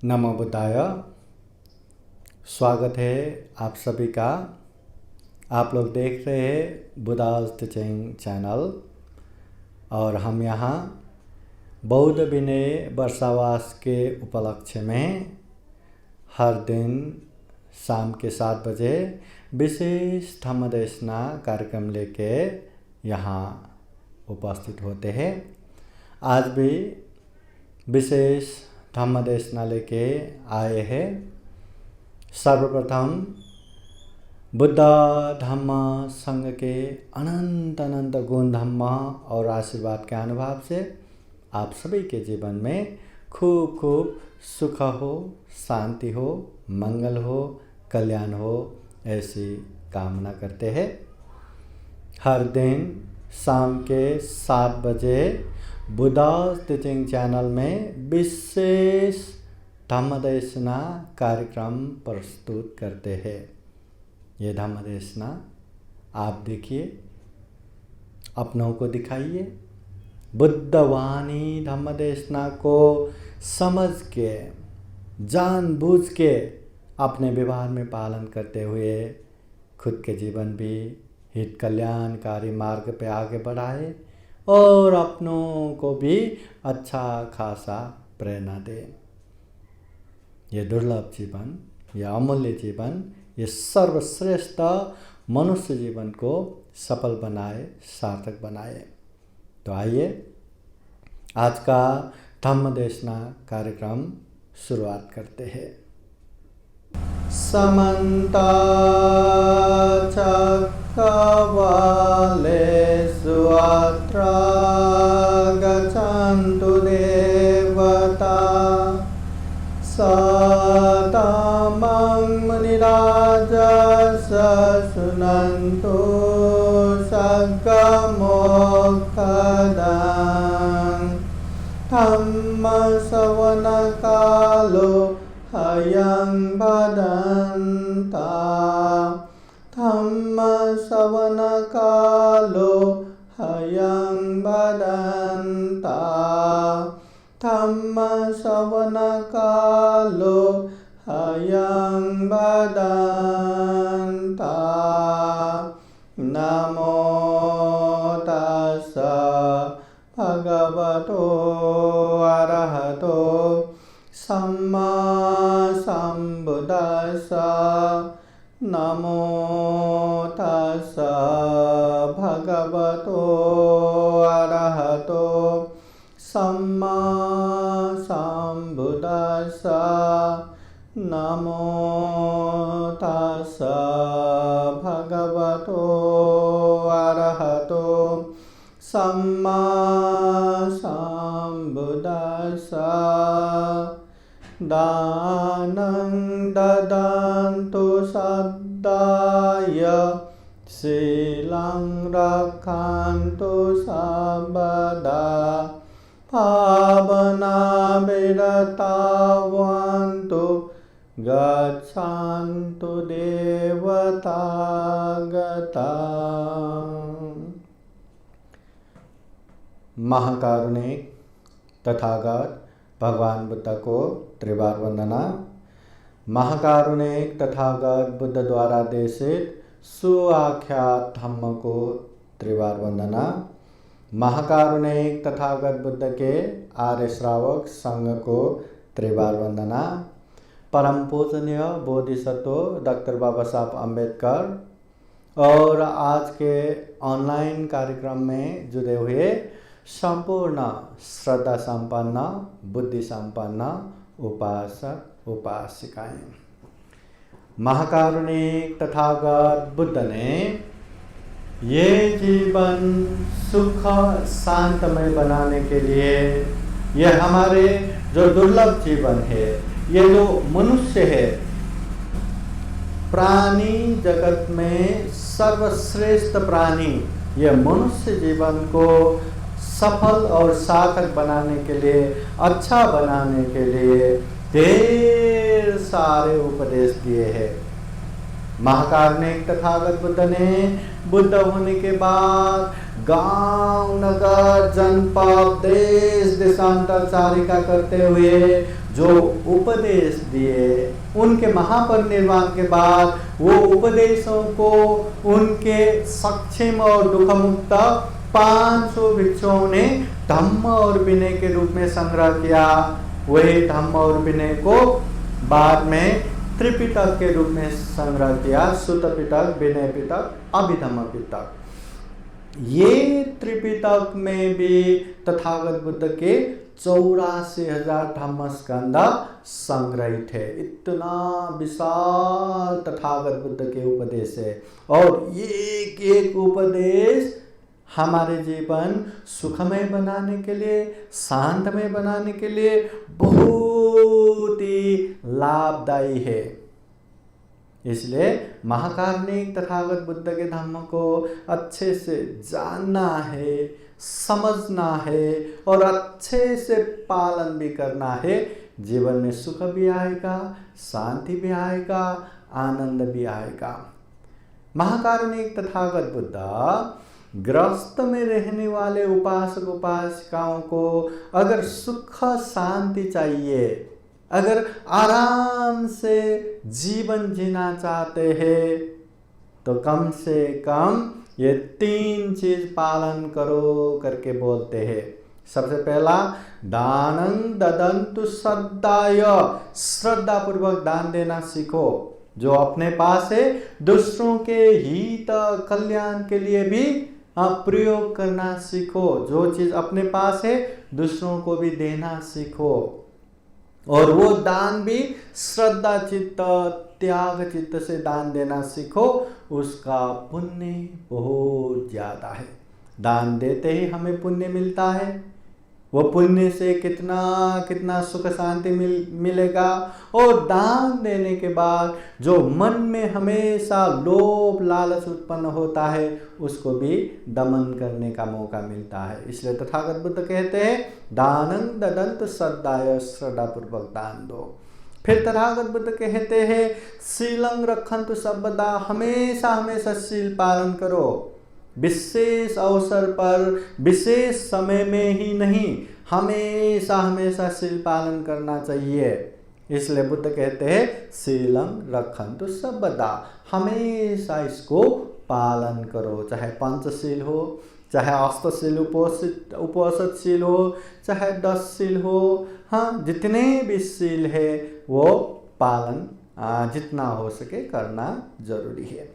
नमो बुद्धाय। स्वागत है आप सभी का। आप लोग देख रहे हैं बुद्धास टीचिंग चैनल और हम यहाँ बौद्ध विनय वर्षावास के उपलक्ष्य में हर दिन शाम के 7 बजे विशेष धम्मदेशना कार्यक्रम लेके यहाँ उपस्थित होते हैं। आज भी विशेष धम्मदेशना लेके आए हैं। सर्वप्रथम बुद्ध धम्म संघ के अनंत अनंत गुण धम्म और आशीर्वाद के अनुभव से आप सभी के जीवन में खूब खूब सुख हो, शांति हो, मंगल हो, कल्याण हो, ऐसी कामना करते हैं। हर दिन शाम के 7 बजे बुद्धास टीचिंग चैनल में विशेष धम्मदेशना कार्यक्रम प्रस्तुत करते हैं। ये धम्मदेशना आप देखिए, अपनों को दिखाइए। बुद्धवाणी धम्मदेशना को समझ के, जानबूझ के अपने व्यवहार में पालन करते हुए खुद के जीवन भी हित कल्याणकारी मार्ग पे आगे बढ़ाए और अपनों को भी अच्छा खासा प्रेरणा दे। ये दुर्लभ जीवन, यह अमूल्य जीवन, ये सर्वश्रेष्ठ मनुष्य जीवन को सफल बनाए, सार्थक बनाए। तो आइए आज का धम्मदेशना कार्यक्रम शुरुआत करते हैं। समन्ता चक्रवालेषु अत्र गच्छन्तु देवता सतामं मुनिराजस शृण्वन्तु सद्गमोक्षदं धम्मश्रवणकालो अयं भदन्ता धम्मश्रवणकालो अयं भदन्ता धम्मश्रवणकालो अयं भदन्ता। नमो तस्स भगवतो अरहतो सम्मा सम्बुद्दस्स। नमो तस्स भगवतो अरहतो सम्मा सम्बुद्दस्स। नमो तस्स भगवतो अरहतो सम्मा सम्बुद्दस्स। दानं ददन्तु सद्दाय शीलं रक्षन्तु सर्वदा भावनाविरतावन्तु गच्छन्तु देवतागता। महाकारुणिक तथागत भगवान बुद्ध को त्रिवार वंदना। महाकारुणिक तथागत बुद्ध द्वारा देशित सुआख्यात धम्म को त्रिवार वंदना। महाकारुणिक तथागत बुद्ध के आर्य श्रावक संघ को त्रिवार वंदना। परम पूजनीय बोधिसत्व डॉक्टर बाबा साहब अम्बेडकर और आज के ऑनलाइन कार्यक्रम में जुड़े हुए संपूर्ण श्रद्धा संपन्न, बुद्धि संपन्न उपासक उपासिकाएं। महाकारुणिक तथागत बुद्ध ने ये जीवन सुख शांतमय बनाने के लिए, ये हमारे जो दुर्लभ जीवन है, ये जो मनुष्य है, प्राणी जगत में सर्वश्रेष्ठ प्राणी, ये मनुष्य जीवन को सफल और सार्थक बनाने के लिए, अच्छा बनाने के लिए ढेर सारे उपदेश दिए हैं। महाकारुणिक तथागत बुद्ध ने बुद्ध होने के बाद गांव, नगर, जनपद, देश देशांतर चारिका करते हुए जो उपदेश दिए, उनके महापरिनिर्वाण के बाद वो उपदेशों को उनके सक्षम और दुखमुक्त 500 भिक्षुओं ने धम्म और विनय के रूप में संग्रह किया। वही धम्म और विनय को बाद में त्रिपिटक के रूप में संग्रह किया। सुत पिटक, विनय पिटक, अभिधम्म पिटक। ये त्रिपिटक में भी तथागत बुद्ध के 84,000 धम्मस्कंध संग्रहित है। इतना विशाल तथागत बुद्ध के उपदेश है और एक एक उपदेश हमारे जीवन सुखमय बनाने के लिए, शांतमय बनाने के लिए बहुत ही लाभदायी है। इसलिए महाकारुणिक तथागत बुद्ध के धम्म को अच्छे से जानना है, समझना है और अच्छे से पालन भी करना है। जीवन में सुख भी आएगा, शांति भी आएगा, आनंद भी आएगा। महाकारुणिक तथागत बुद्ध गृहस्थ में रहने वाले उपासक उपासिकाओं को अगर सुख शांति चाहिए, अगर आराम से जीवन जीना चाहते हैं, तो कम से कम ये 3 चीज पालन करो करके बोलते हैं। सबसे पहला, दानं ददन्तु श्रद्धाय, श्रद्धा पूर्वक दान देना सीखो। जो अपने पास है दूसरों के हित कल्याण के लिए भी प्रयोग करना सीखो। जो चीज अपने पास है दूसरों को भी देना सीखो और वो दान भी श्रद्धा चित्त, त्याग चित्त से दान देना सीखो। उसका पुण्य बहुत ज्यादा है। दान देते ही हमें पुण्य मिलता है। वो पुण्य से कितना कितना सुख शांति मिलेगा। और दान देने के बाद जो मन में हमेशा लोभ लालच उत्पन्न होता है, उसको भी दमन करने का मौका मिलता है। इसलिए तथागत बुद्ध कहते हैं, दानं ददन्तु श्रद्धाय, श्रद्धा पूर्वक दान दो। फिर तथागत बुद्ध कहते हैं, शीलं रक्षन्तु सर्वदा, हमेशा हमेशा शील पालन करो। विशेष अवसर पर, विशेष समय में ही नहीं, हमेशा हमेशा शील पालन करना चाहिए। इसलिए बुद्ध कहते हैं, शीलं रक्षन्तु सर्वदा, हमेशा इसको पालन करो। चाहे पंचशील हो, चाहे अष्टशील उपोषितशील हो, चाहे 10 शील हो, हाँ, जितने भी शील है वो पालन जितना हो सके करना जरूरी है।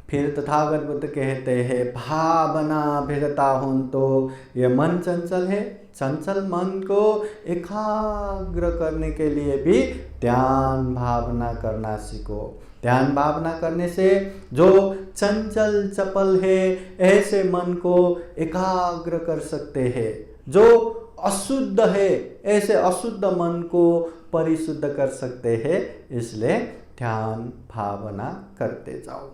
फिर तथागत बुद्ध कहते हैं, भावना भिरता हुन, तो ये मन चंचल है, चंचल मन को एकाग्र करने के लिए भी ध्यान भावना करना सीखो। ध्यान भावना करने से जो चंचल चपल है, ऐसे मन को एकाग्र कर सकते हैं। जो अशुद्ध है, ऐसे अशुद्ध मन को परिशुद्ध कर सकते हैं। इसलिए ध्यान भावना करते जाओ।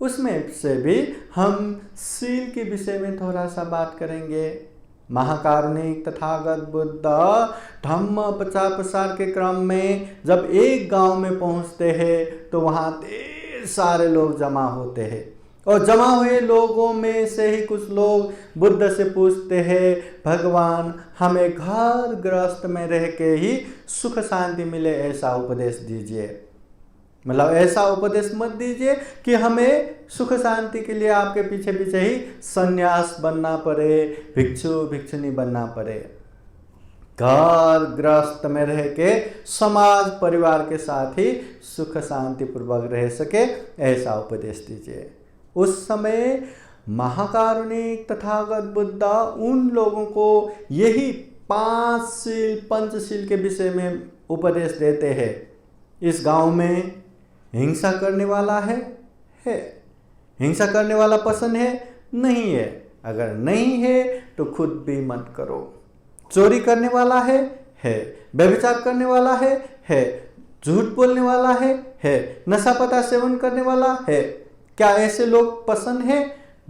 उसमें से भी हम शील के विषय में थोड़ा सा बात करेंगे। महाकारुणिक तथागत बुद्ध धम्म प्रचार प्रसार के क्रम में जब एक गांव में पहुंचते हैं, तो वहां ढेर सारे लोग जमा होते हैं और जमा हुए लोगों में से ही कुछ लोग बुद्ध से पूछते हैं, भगवान, हमें घर गृहस्थ में रह के ही सुख शांति मिले, ऐसा उपदेश दीजिए। मतलब ऐसा उपदेश मत दीजिए कि हमें सुख शांति के लिए आपके पीछे पीछे ही सन्यास बनना पड़े, भिक्षु भिक्षुनी बनना पड़े। घर गृहस्थ में रह के समाज परिवार के साथ ही सुख शांति पूर्वक रह सके, ऐसा उपदेश दीजिए। उस समय महाकारुणिक तथागत बुद्ध उन लोगों को यही 5 शील पंचशील के विषय में उपदेश देते हैं। इस गांव में हिंसा करने वाला है? हिंसा करने वाला पसंद है? नहीं है। अगर नहीं है तो खुद भी मत करो। चोरी करने वाला है? व्यभिचार करने वाला है। झूठ बोलने वाला है। नशा पता सेवन करने वाला है। क्या ऐसे लोग पसंद है?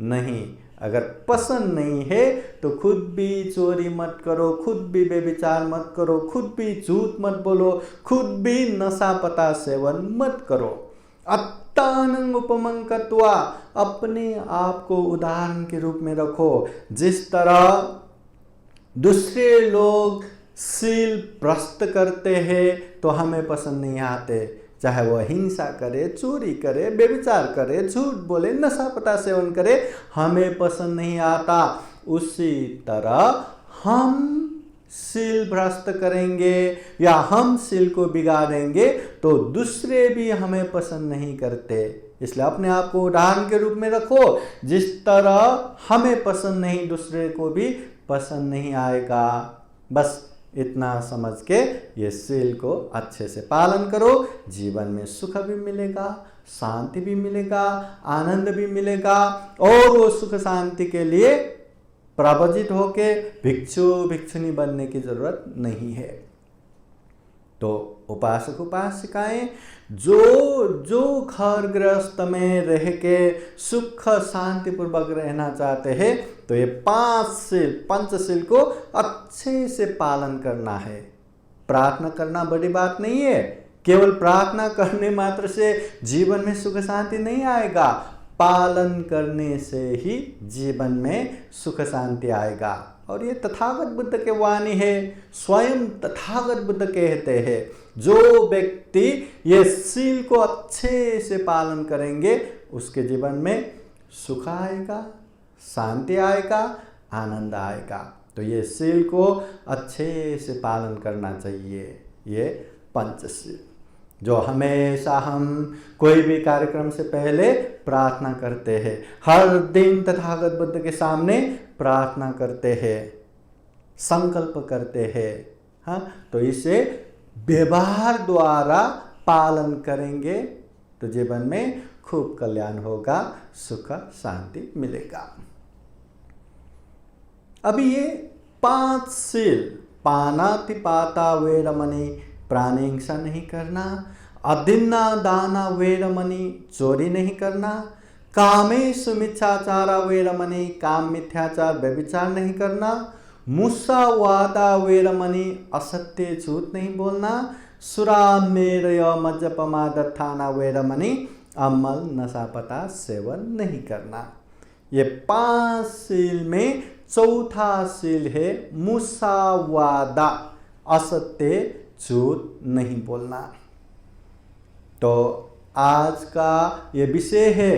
नहीं। अगर पसंद नहीं है तो खुद भी चोरी मत करो, खुद भी व्यभिचार मत करो, खुद भी झूठ मत बोलो, खुद भी नशा पता सेवन मत करो। अत्तानं उपमं कृत्वा, अपने आप को उदाहरण के रूप में रखो। जिस तरह दूसरे लोग सील भ्रष्ट करते हैं तो हमें पसंद नहीं आते, चाहे वो हिंसा करे, चोरी करे, व्यभिचार करे, झूठ बोले, नशा पता सेवन करे, हमें पसंद नहीं आता। उसी तरह हम सील भ्रष्ट करेंगे या हम सील को बिगाड़ेंगे तो दूसरे भी हमें पसंद नहीं करते। इसलिए अपने आप को उदाहरण के रूप में रखो। जिस तरह हमें पसंद नहीं, दूसरे को भी पसंद नहीं आएगा। बस इतना समझ के ये सील को अच्छे से पालन करो। जीवन में सुख भी मिलेगा, शांति भी मिलेगा, आनंद भी मिलेगा, और वो सुख शांति के लिए प्रवजित होके भिक्षु भिक्षुनी बनने की जरूरत नहीं है। तो उपासक उपासिकाएं जो घर गृहस्थ में रह के सुख शांति पूर्वक रहना चाहते हैं तो ये 5 सील पंचशील को अच्छे से पालन करना है। प्रार्थना करना बड़ी बात नहीं है। केवल प्रार्थना करने मात्र से जीवन में सुख शांति नहीं आएगा, पालन करने से ही जीवन में सुख शांति आएगा। और ये तथागत बुद्ध के वाणी है। स्वयं तथागत बुद्ध कहते हैं, जो व्यक्ति ये सील को अच्छे से पालन करेंगे उसके जीवन में सुख आएगा, शांति आएगा, आनंद आएगा। तो ये सील को अच्छे से पालन करना चाहिए। ये पंचशील जो हमेशा हम कोई भी कार्यक्रम से पहले प्रार्थना करते हैं, हर दिन तथागत बुद्ध के सामने प्रार्थना करते हैं, संकल्प करते हैं। हाँ, तो इसे व्यवहार द्वारा पालन करेंगे तो जीवन में खूब कल्याण होगा, सुख शांति मिलेगा। अभी ये 5 सील, पानातिपाता वेरमणि, प्राणी हिंसा नहीं करना, अदिन्ना दाना वेरमणि, चोरी नहीं करना, कामेषु मिथ्याचारा वेरमणि, काम मिथ्याचार व्यभिचार नहीं करना, मुसावादा वेरमणि, असत्य झूठ नहीं बोलना, सुरामेरय मज्जपमादत्थाना वेरमणि, अमल नशापता सेवन नहीं करना। ये 5 सील में चौथा सील है मुसावादा, असत्य झूठ नहीं बोलना। तो आज का ये विषय है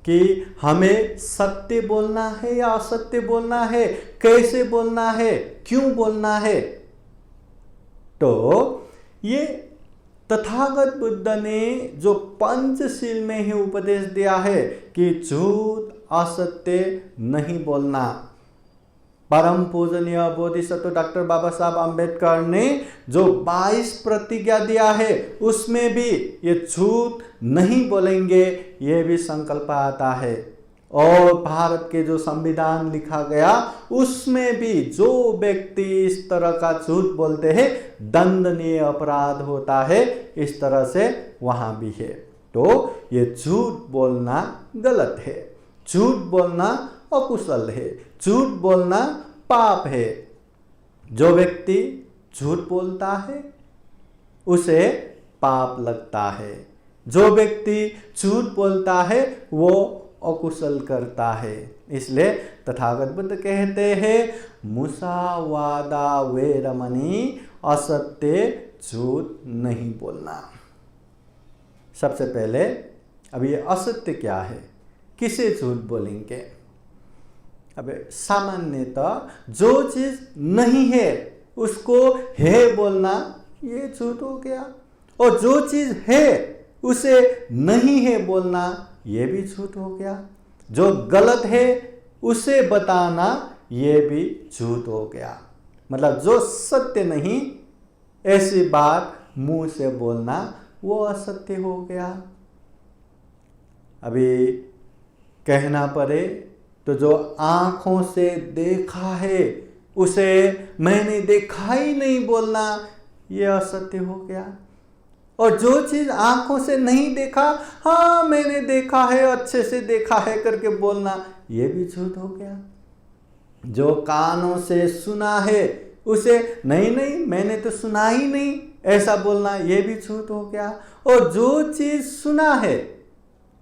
कि हमें सत्य बोलना है या असत्य बोलना है, कैसे बोलना है, क्यों बोलना है। तो ये तथागत बुद्ध ने जो पंचशील में ही उपदेश दिया है कि झूठ असत्य नहीं बोलना। परम पूजनीय बोधिसत्व डॉक्टर बाबा साहब अम्बेडकर ने जो 22 प्रतिज्ञा दिया है उसमें भी ये झूठ नहीं बोलेंगे, ये भी संकल्प आता है। और भारत के जो संविधान लिखा गया उसमें भी जो व्यक्ति इस तरह का झूठ बोलते हैं दंडनीय अपराध होता है, इस तरह से वहां भी है। तो ये झूठ बोलना गलत है, झूठ बोलना अकुशल है, झूठ बोलना पाप है। जो व्यक्ति झूठ बोलता है उसे पाप लगता है, जो व्यक्ति झूठ बोलता है वो अकुशल करता है। इसलिए तथागत बुद्ध कहते हैं मुसावादा वेरमणि, असत्य झूठ नहीं बोलना। सबसे पहले अब ये असत्य क्या है, किसे झूठ बोलेंगे। अब सामान्यतः जो चीज नहीं है उसको है बोलना, ये झूठ हो गया। और जो चीज है उसे नहीं है बोलना, ये भी झूठ हो गया। जो गलत है उसे बताना, ये भी झूठ हो गया। मतलब जो सत्य नहीं ऐसी बात मुंह से बोलना वो असत्य हो गया। अभी कहना पड़े तो जो आंखों से देखा है उसे मैंने देखा ही नहीं बोलना, ये असत्य हो गया। और जो चीज आंखों से नहीं देखा, हाँ मैंने देखा है, अच्छे से देखा है करके बोलना, ये भी झूठ हो गया। जो कानों से सुना है उसे नहीं नहीं मैंने तो सुना ही नहीं ऐसा बोलना, ये भी झूठ हो गया। और जो चीज़ सुना है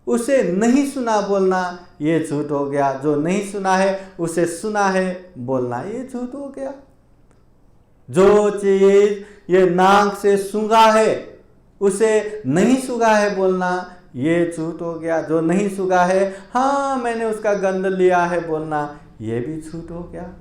उसे नहीं सुना बोलना, ये झूठ हो गया। जो नहीं सुना है उसे सुना है बोलना, ये झूठ हो गया। जो चीज ये नाक से सूंघा है उसे नहीं सूंघा है बोलना, ये झूठ हो गया। जो नहीं सूंघा है हाँ मैंने उसका गंध लिया है बोलना, ये भी झूठ हो गया।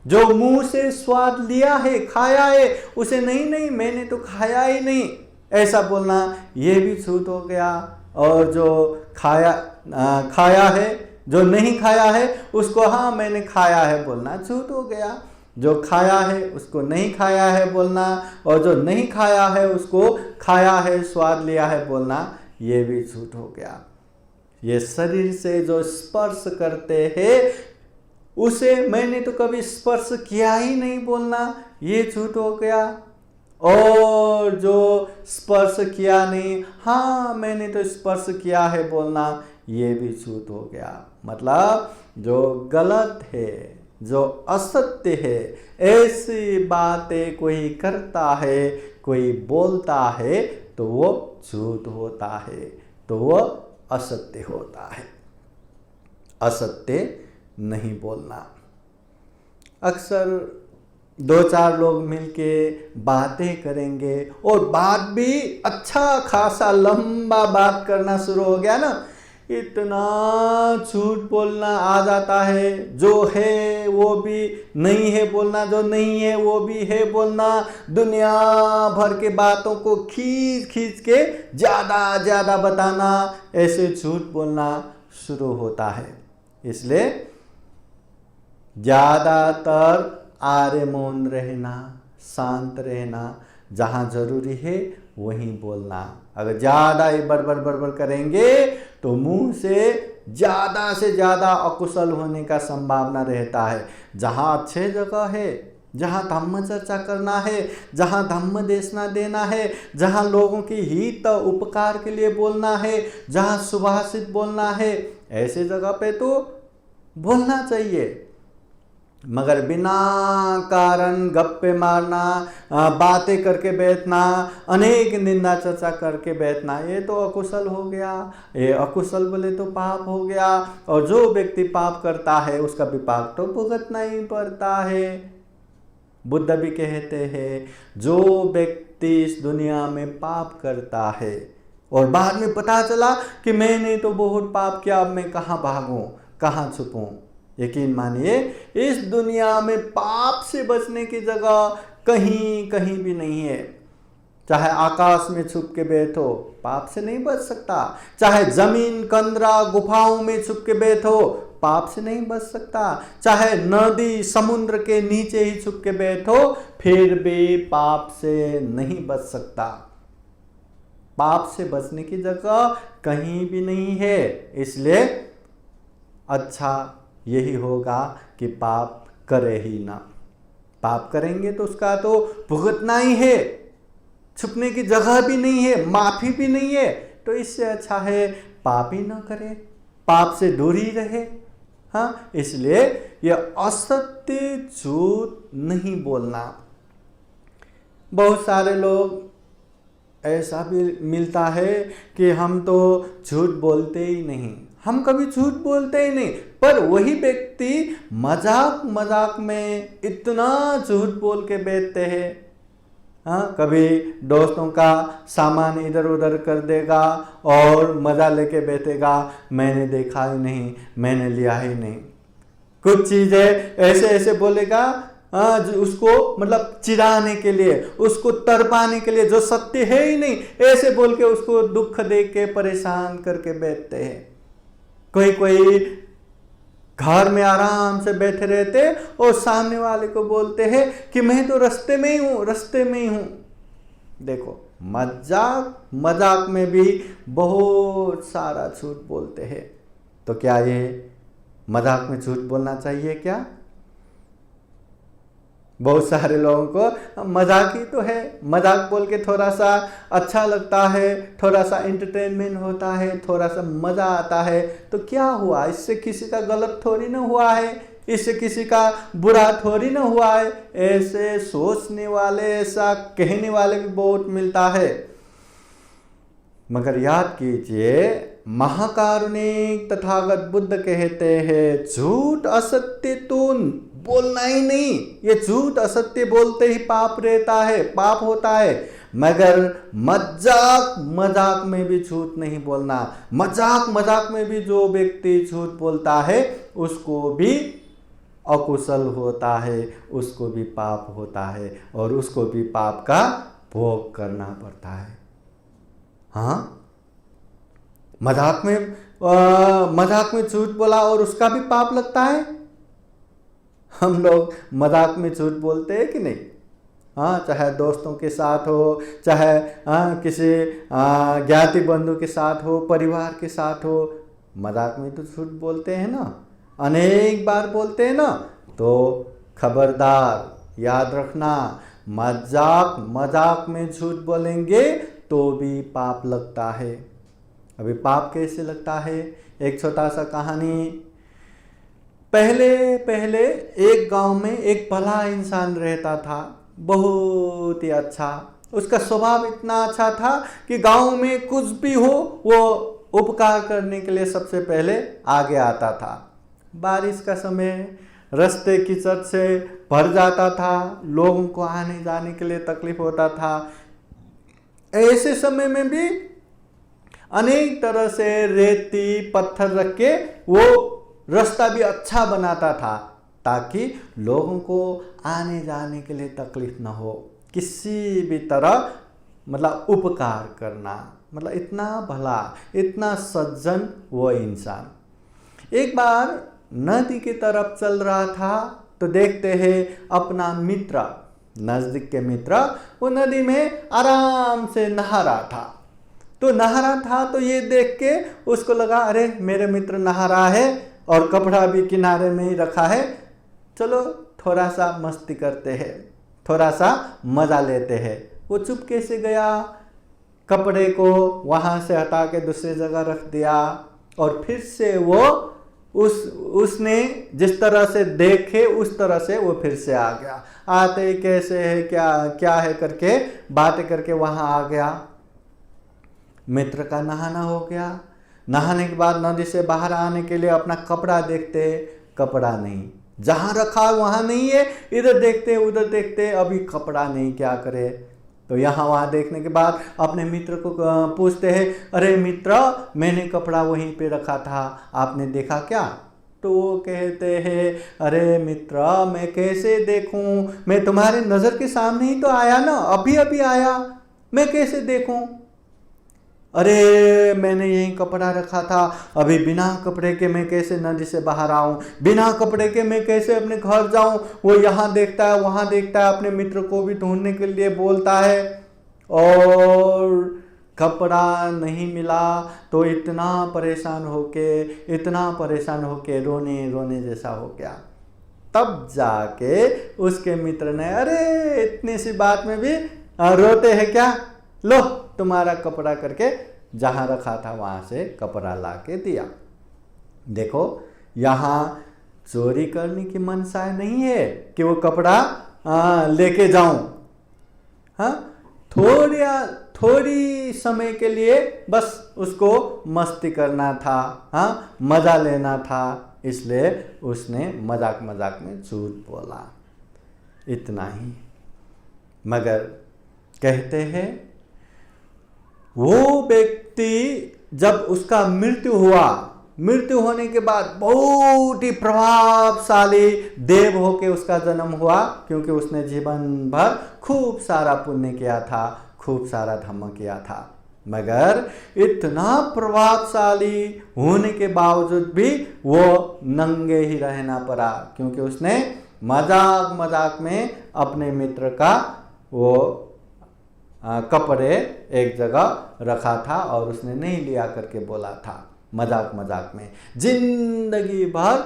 जो मुंह से स्वाद लिया है, खाया है, उसे नहीं नहीं मैंने तो खाया ही नहीं ऐसा बोलना, ये भी झूठ हो गया। और जो खाया है, जो नहीं खाया है उसको हाँ मैंने खाया है बोलना, झूठ हो गया। जो खाया है उसको नहीं खाया है बोलना, और जो नहीं खाया है उसको खाया है, स्वाद लिया है बोलना, ये भी झूठ हो गया। ये शरीर से जो स्पर्श करते हैं उसे मैंने तो कभी स्पर्श किया ही नहीं बोलना, ये झूठ हो गया। और जो स्पर्श किया नहीं हाँ मैंने तो स्पर्श किया है बोलना, ये भी झूठ हो गया। मतलब जो गलत है, जो असत्य है, ऐसी बातें कोई करता है, कोई बोलता है तो वो झूठ होता है, तो वो असत्य होता है। असत्य नहीं बोलना। अक्सर दो चार लोग मिलके बातें करेंगे और बात भी अच्छा खासा लंबा बात करना शुरू हो गया ना, इतना झूठ बोलना आ जाता है। जो है वो भी नहीं है बोलना, जो नहीं है वो भी है बोलना। दुनिया भर के बातों को खींच खींच के ज़्यादा ज़्यादा बताना, ऐसे झूठ बोलना शुरू होता है। इसलिए ज़्यादातर आरे मौन रहना, शांत रहना, जहाँ जरूरी है वहीं बोलना। अगर ज़्यादा ही बड़बड़ करेंगे तो मुंह से ज़्यादा अकुशल होने का संभावना रहता है। जहाँ अच्छे जगह है, जहाँ धम्म चर्चा करना है, जहाँ धम्म देशना देना है, जहाँ लोगों की हित उपकार के लिए बोलना है, जहाँ सुभाषित बोलना है, ऐसे जगह पे तो बोलना चाहिए। मगर बिना कारण गप्पे मारना, बातें करके बैठना, अनेक निंदा चर्चा करके बैठना, ये तो अकुशल हो गया। ये अकुशल बोले तो पाप हो गया। और जो व्यक्ति पाप करता है उसका विपाक तो भुगतना ही पड़ता है। बुद्ध भी कहते हैं जो व्यक्ति इस दुनिया में पाप करता है और बाद में पता चला कि मैंने तो बहुत पाप किया, अब मैं कहाँ भागूं, कहाँ छुपूं, यकीन मानिए इस दुनिया में पाप से बचने की जगह कहीं कहीं भी नहीं है। चाहे आकाश में छुप के बैठो, पाप से नहीं बच सकता। चाहे जमीन कंदरा गुफाओं में छुप के बैठो, पाप से नहीं बच सकता। चाहे नदी समुद्र के नीचे ही छुप के बैठो, फिर भी पाप से नहीं बच सकता। पाप से बचने की जगह कहीं भी नहीं है। इसलिए अच्छा यही होगा कि पाप करे ही ना। पाप करेंगे तो उसका तो भुगतना ही है, छुपने की जगह भी नहीं है, माफी भी नहीं है। तो इससे अच्छा है पाप ही ना करे, पाप से दूर ही रहे। हाँ, इसलिए यह असत्य झूठ नहीं बोलना। बहुत सारे लोग ऐसा भी मिलता है कि हम तो झूठ बोलते ही नहीं, हम कभी झूठ बोलते ही नहीं, पर वही व्यक्ति मजाक मजाक में इतना झूठ बोल के बैठते हैं। हाँ, कभी दोस्तों का सामान इधर उधर कर देगा और मजा लेके बैठेगा, मैंने देखा ही नहीं, मैंने लिया ही नहीं। कुछ चीजें ऐसे ऐसे बोलेगा उसको मतलब चिढ़ाने के लिए, उसको तरपाने के लिए, जो सत्य है ही नहीं, ऐसे बोल के उसको दुख दे के परेशान करके बैठते हैं। कोई घर में आराम से बैठे रहते और सामने वाले को बोलते हैं कि मैं तो रास्ते में ही हूं। देखो, मजाक में भी बहुत सारा झूठ बोलते हैं। तो क्या ये मजाक में झूठ बोलना चाहिए क्या? बहुत सारे लोगों को मजाक ही तो है, मजाक बोल के थोड़ा सा अच्छा लगता है, थोड़ा सा एंटरटेनमेंट होता है, थोड़ा सा मजा आता है, तो क्या हुआ, इससे किसी का गलत थोड़ी ना हुआ है। इससे किसी का बुरा थोड़ी ना हुआ है। ऐसे सोचने वाले, ऐसा कहने वाले भी बहुत मिलता है। मगर याद कीजिए, महाकारुणिक तथागत बुद्ध कहते हैं झूठ असत्य तो बोलना ही नहीं। ये झूठ असत्य बोलते ही पाप रहता है, पाप होता है। मगर मजाक मजाक में भी झूठ नहीं बोलना। मजाक मजाक में भी जो व्यक्ति झूठ बोलता है उसको भी अकुशल होता है, उसको भी पाप होता है और उसको भी पाप का भोग करना पड़ता है। हाँ, मजाक में झूठ बोला और उसका भी पाप लगता है। हम लोग मजाक में झूठ बोलते हैं कि नहीं? हाँ, चाहे दोस्तों के साथ हो, चाहे किसी ज्ञाति बंधु के साथ हो, परिवार के साथ हो, मजाक में तो झूठ बोलते हैं ना, अनेक बार बोलते हैं ना। तो खबरदार, याद रखना, मजाक में झूठ बोलेंगे तो भी पाप लगता है। अभी पाप कैसे लगता है? एक छोटा सा कहानी। पहले एक गांव में एक भला इंसान रहता था, बहुत ही अच्छा। उसका स्वभाव इतना अच्छा था कि गांव में कुछ भी हो वो उपकार करने के लिए सबसे पहले आगे आता था। बारिश का समय, रास्ते कीचड़ से भर जाता था, लोगों को आने जाने के लिए तकलीफ होता था। ऐसे समय में भी अनेक तरह से रेती पत्थर रख के वो रास्ता भी अच्छा बनाता था ताकि लोगों को आने जाने के लिए तकलीफ ना हो। किसी भी तरह मतलब उपकार करना, मतलब इतना भला, इतना सज्जन वो इंसान। एक बार नदी की तरफ चल रहा था तो देखते हैं अपना मित्र, नजदीक के मित्र, वो नदी में आराम से नहा रहा था। तो ये देख के उसको लगा, अरे मेरे मित्र नहा रहा है और कपड़ा भी किनारे में ही रखा है, चलो थोड़ा सा मस्ती करते हैं, थोड़ा सा मजा लेते हैं। वो चुपके से गया, कपड़े को वहां से हटा के दूसरी जगह रख दिया और फिर से वो उसने जिस तरह से देखे उस तरह से वो फिर से आ गया। आते कैसे है, क्या है करके बातें करके वहां आ गया। मित्र का नहाना हो गया। नहाने के बाद नदी से बाहर आने के लिए अपना कपड़ा देखते, कपड़ा नहीं, जहां रखा वहां नहीं है। इधर देखते उधर देखते, अभी कपड़ा नहीं, क्या करे। तो यहाँ वहाँ देखने के बाद अपने मित्र को पूछते हैं, अरे मित्र, मैंने कपड़ा वहीं पे रखा था, आपने देखा क्या? तो वो कहते हैं, अरे मित्र, मैं कैसे देखूं, मैं तुम्हारे नज़र के सामने ही तो आया ना, अभी अभी आया, मैं कैसे देखूं? अरे मैंने यही कपड़ा रखा था, अभी बिना कपड़े के मैं कैसे नदी से बाहर आऊं, बिना कपड़े के मैं कैसे अपने घर जाऊं? वो यहाँ देखता है वहाँ देखता है, अपने मित्र को भी ढूंढने के लिए बोलता है और कपड़ा नहीं मिला तो इतना परेशान होके रोने रोने जैसा हो गया। तब जाके उसके मित्र ने, अरे इतनी सी बात में भी रोते हैं क्या, लो तुम्हारा कपड़ा करके जहां रखा था वहां से कपड़ा ला के दिया। देखो, यहाँ चोरी करने की मनसा नहीं है कि वो कपड़ा लेके जाऊं। हाँ, थोड़ी समय के लिए बस उसको मस्ती करना था, हाँ, मजा लेना था, इसलिए उसने मजाक मजाक में झूठ बोला, इतना ही। मगर कहते हैं वो व्यक्ति जब उसका मृत्यु होने के बाद बहुत ही प्रभावशाली देव होके उसका जन्म हुआ, क्योंकि उसने जीवन भर खूब सारा पुण्य किया था, खूब सारा धर्म किया था। मगर इतना प्रभावशाली होने के बावजूद भी वो नंगे ही रहना पड़ा, क्योंकि उसने मजाक मजाक में अपने मित्र का वो कपड़े एक जगह रखा था और उसने नहीं लिया करके बोला था, मजाक मजाक में। जिंदगी भर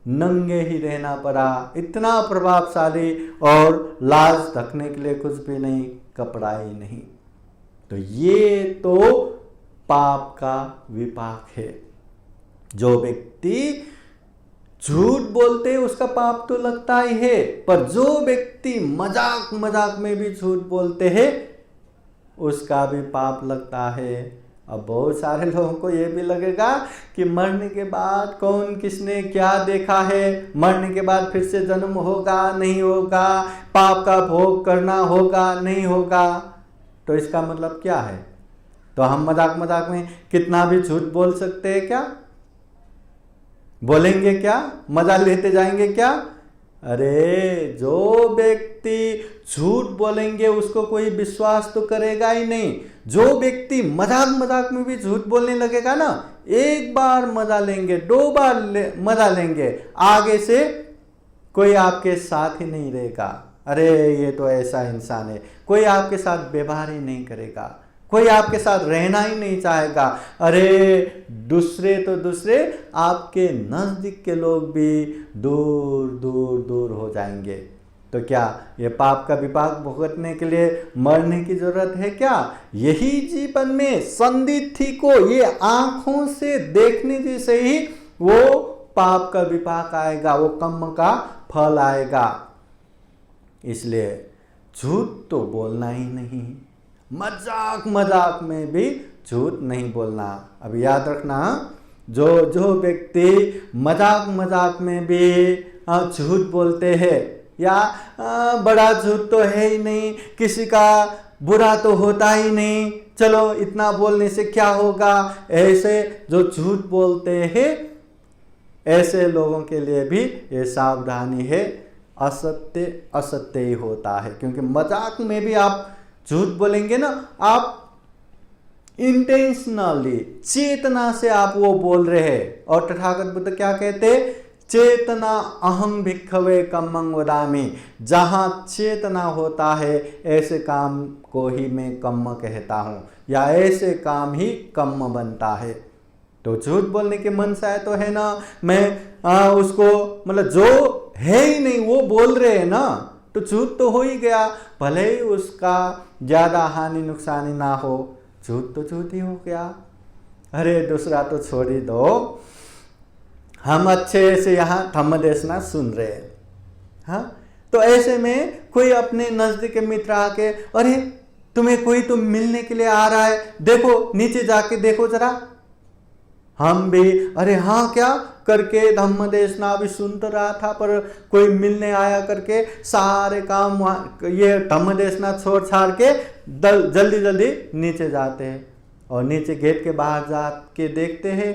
नंगे ही रहना पड़ा, इतना प्रभावशाली, और लाज ढकने के लिए कुछ भी नहीं, कपड़ा ही नहीं। तो ये तो पाप का विपाक है। जो व्यक्ति झूठ बोलते उसका पाप तो लगता ही है, पर जो व्यक्ति मजाक मजाक में भी झूठ बोलते हैं उसका भी पाप लगता है। अब बहुत सारे लोगों को ये भी लगेगा कि मरने के बाद कौन किसने क्या देखा है, मरने के बाद फिर से जन्म होगा नहीं होगा, पाप का भोग करना होगा नहीं होगा। तो इसका मतलब क्या है? तो हम मजाक मजाक में कितना भी झूठ बोल सकते हैं क्या? बोलेंगे क्या? मजा लेते जाएंगे क्या? अरे जो व्यक्ति झूठ बोलेंगे उसको कोई विश्वास तो करेगा ही नहीं। जो व्यक्ति मजाक मजाक में भी झूठ बोलने लगेगा ना, एक बार मजा लेंगे, दो बार मजा लेंगे, आगे से कोई आपके साथ ही नहीं रहेगा। अरे ये तो ऐसा इंसान है, कोई आपके साथ व्यवहार ही नहीं करेगा, कोई आपके साथ रहना ही नहीं चाहेगा। अरे दूसरे तो दूसरे आपके नजदीक के लोग भी दूर दूर दूर हो जाएंगे। तो क्या ये पाप का विपाक भुगतने के लिए मरने की जरूरत है क्या? यही जीवन में संदिग्धी को ये आंखों से देखने से ही वो पाप का विपाक आएगा, वो कर्म का फल आएगा। इसलिए झूठ तो बोलना ही नहीं, मजाक मजाक में भी झूठ नहीं बोलना। अब याद रखना, जो व्यक्ति मजाक मजाक में भी झूठ बोलते हैं, या बड़ा झूठ तो है ही नहीं, किसी का बुरा तो होता ही नहीं, चलो इतना बोलने से क्या होगा, ऐसे जो झूठ बोलते हैं ऐसे लोगों के लिए भी ये सावधानी है। असत्य असत्य ही होता है, क्योंकि मजाक में भी आप झूठ बोलेंगे ना, आप इंटेंशनली चेतना से आप वो बोल रहे हैं। और तथागत बुद्ध क्या कहते? चेतना अहं भिक्खवे कम्मं वदामि। जहां चेतना होता है ऐसे काम को ही मैं कम्म कहता हूं, या ऐसे काम ही कम्म बनता है। तो झूठ बोलने के मन से आए तो है ना, मैं उसको मतलब जो है ही नहीं वो बोल रहे हैं ना, तो झूठ तो हो ही गया, भले ही उसका ज्यादा हानि नुकसानी ना हो, झूठ तो झूठ ही हो गया। अरे दूसरा तो छोड़ ही दो, हम अच्छे से यहाँ धम्म देशना सुन रहे हैं, हाँ, तो ऐसे में कोई अपने नजदीक के मित्र आके, अरे तुम्हें कोई तो मिलने के लिए आ रहा है, देखो नीचे जाके देखो जरा। हम भी अरे हाँ क्या करके धम्म देशना भी सुन तो रहा था, पर कोई मिलने आया करके सारे काम ये धम्म देशना छोड़ छाड़ के जल्दी जल्दी नीचे जाते हैं, और नीचे गेट के बाहर जाके देखते हैं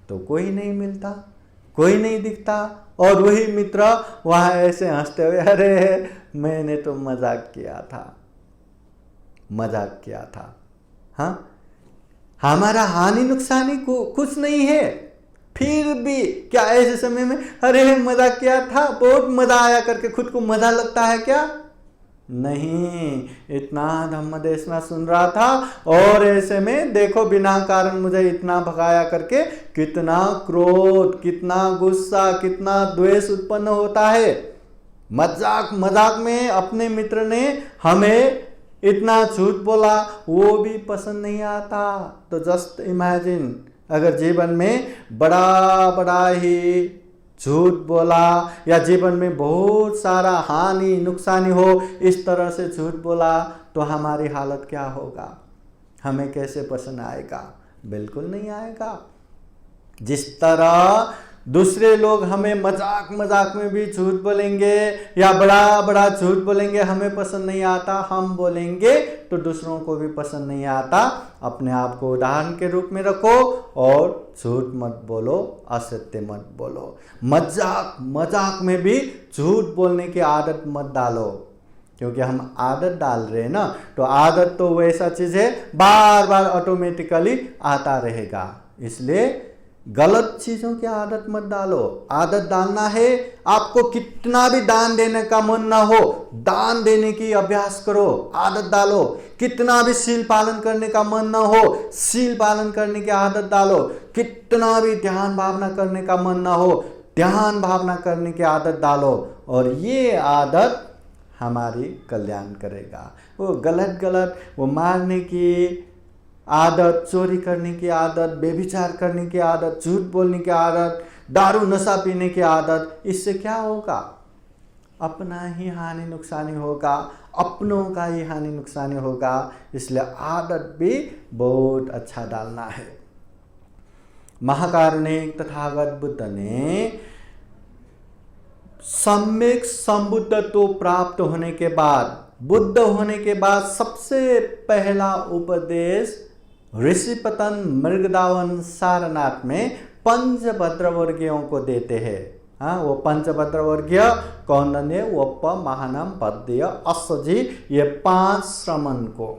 तो कोई नहीं मिलता, कोई नहीं दिखता, और वही मित्र वहाँ ऐसे हंसते हुए, अरे मैंने तो मजाक किया था, मजाक किया था। हाँ, हमारा हानि नुकसानी को कुछ नहीं है, फिर भी क्या ऐसे समय में अरे मजा किया था, बहुत मजा आया करके खुद को मजा लगता है क्या? नहीं, इतना धम्म देशना सुन रहा था और ऐसे में देखो बिना कारण मुझे इतना भगाया करके कितना क्रोध, कितना गुस्सा, कितना द्वेष उत्पन्न होता है। मजाक मजाक में अपने मित्र ने हमें इतना झूठ बोला, वो भी पसंद नहीं आता। तो जस्ट इमेजिन अगर जीवन में बड़ा बड़ा ही झूठ बोला, या जीवन में बहुत सारा हानि नुकसानी हो, इस तरह से झूठ बोला, तो हमारी हालत क्या होगा? हमें कैसे पसंद आएगा? बिल्कुल नहीं आएगा। जिस तरह दूसरे लोग हमें मजाक मजाक में भी झूठ बोलेंगे या बड़ा बड़ा झूठ बोलेंगे, हमें पसंद नहीं आता, हम बोलेंगे तो दूसरों को भी पसंद नहीं आता। अपने आप को उदाहरण के रूप में रखो और झूठ मत बोलो, असत्य मत बोलो। मजाक मजाक में भी झूठ बोलने की आदत मत डालो, क्योंकि हम आदत डाल रहे हैं ना, तो आदत तो वैसा चीज है बार बार ऑटोमेटिकली आता रहेगा। इसलिए गलत चीजों की आदत मत डालो। आदत डालना है, आपको कितना भी दान देने का मन ना हो, दान देने की अभ्यास करो, आदत डालो। कितना भी शील पालन करने का मन ना हो, शील पालन करने की आदत डालो। कितना भी ध्यान भावना करने का मन ना हो, ध्यान भावना करने की आदत डालो, और ये आदत हमारी कल्याण करेगा। वो गलत गलत वो मारने की आदत, चोरी करने की आदत, बेविचार करने की आदत, झूठ बोलने की आदत, दारू नशा पीने की आदत, इससे क्या होगा? अपना ही हानि नुकसानी होगा, अपनों का ही हानि नुकसानी होगा। इसलिए आदत भी बहुत अच्छा डालना है। महाकारुणिक तथागत बुद्ध ने सम्यक संबुद्धत्व प्राप्त होने के बाद, बुद्ध होने के बाद सबसे पहला उपदेश ऋषिपतन मृगदावन सारनाथ में पंचभद्र वर्गीयों को देते हैं। हाँ, वो पंचभद्र वर्गीय कौन ने? वप्प, महानम, पद्य, असजी, ये 5 श्रमण को।